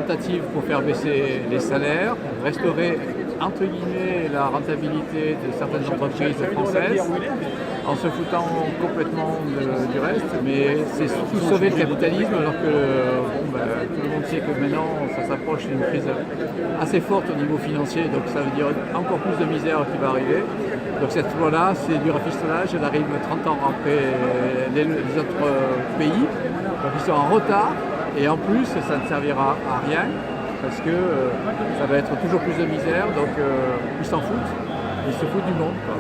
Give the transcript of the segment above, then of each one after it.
tentative pour faire baisser les salaires, restaurer entre guillemets la rentabilité de certaines entreprises françaises en se foutant complètement du reste, mais c'est surtout sauver le capitalisme alors que tout le monde sait que maintenant ça s'approche d'une crise assez forte au niveau financier, donc ça veut dire encore plus de misère qui va arriver. Donc cette loi-là, c'est du rafistolage, elle arrive 30 ans après les autres pays, donc ils sont en retard et en plus ça ne servira à rien parce que ça va être toujours plus de misère, donc ils s'en foutent, ils se foutent du monde, quoi.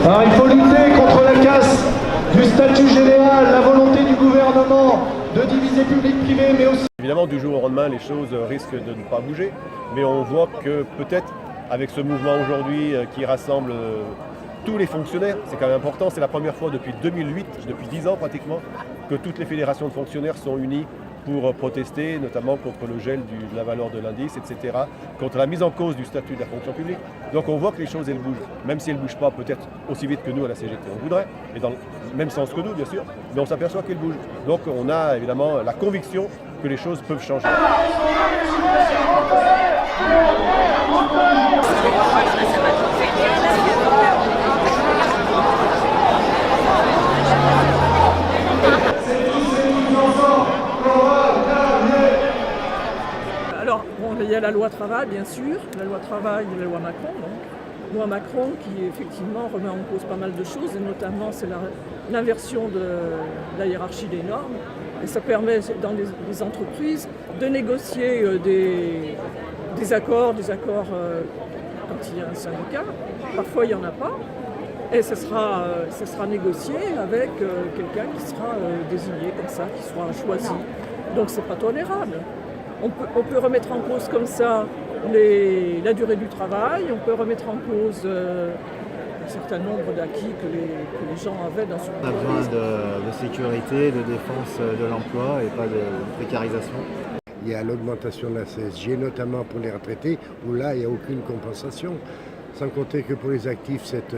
Alors, il faut lutter contre la casse du statut général, la volonté du gouvernement de diviser public-privé, mais aussi... Évidemment, du jour au lendemain, les choses risquent de ne pas bouger, mais on voit que peut-être avec ce mouvement aujourd'hui qui rassemble tous les fonctionnaires, c'est quand même important, c'est la première fois depuis 2008, depuis 10 ans pratiquement, que toutes les fédérations de fonctionnaires sont unies pour protester, notamment contre le gel de la valeur de l'indice, etc., contre la mise en cause du statut de la fonction publique. Donc on voit que les choses, elles bougent, même si elles ne bougent pas peut-être aussi vite que nous à la CGT on voudrait, et dans le même sens que nous bien sûr, mais on s'aperçoit qu'elles bougent. Donc on a évidemment la conviction que les choses peuvent changer. Alors, il y a la loi travail, bien sûr, la loi travail et la loi Macron. Donc. Loi Macron qui, effectivement, remet en cause pas mal de choses, et notamment, c'est l'inversion de la hiérarchie des normes. Et ça permet, dans les entreprises, de négocier des accords quand il y a un syndicat. Parfois, il n'y en a pas. Et ça sera négocié avec quelqu'un qui sera désigné comme ça, qui sera choisi. Donc, c'est pas tolérable. On peut remettre en cause comme ça la durée du travail, on peut remettre en cause un certain nombre d'acquis que les gens avaient dans ce On a besoin de sécurité, de défense de l'emploi et pas de précarisation. Il y a l'augmentation de la CSG, notamment pour les retraités, où là, il n'y a aucune compensation. Sans compter que pour les actifs, cette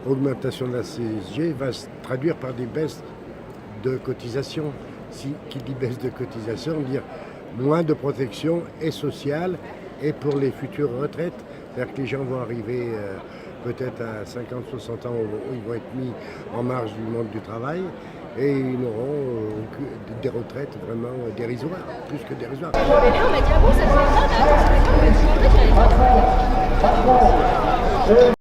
augmentation de la CSG va se traduire par des baisses de cotisation. Qui dit baisse de cotisation, veut dire moins de protection et sociale et pour les futures retraites. C'est-à-dire que les gens vont arriver peut-être à 50-60 ans où ils vont être mis en marge du monde du travail et ils n'auront des retraites vraiment dérisoires, plus que dérisoires. On m'a dit, ah bon, ça fait ça,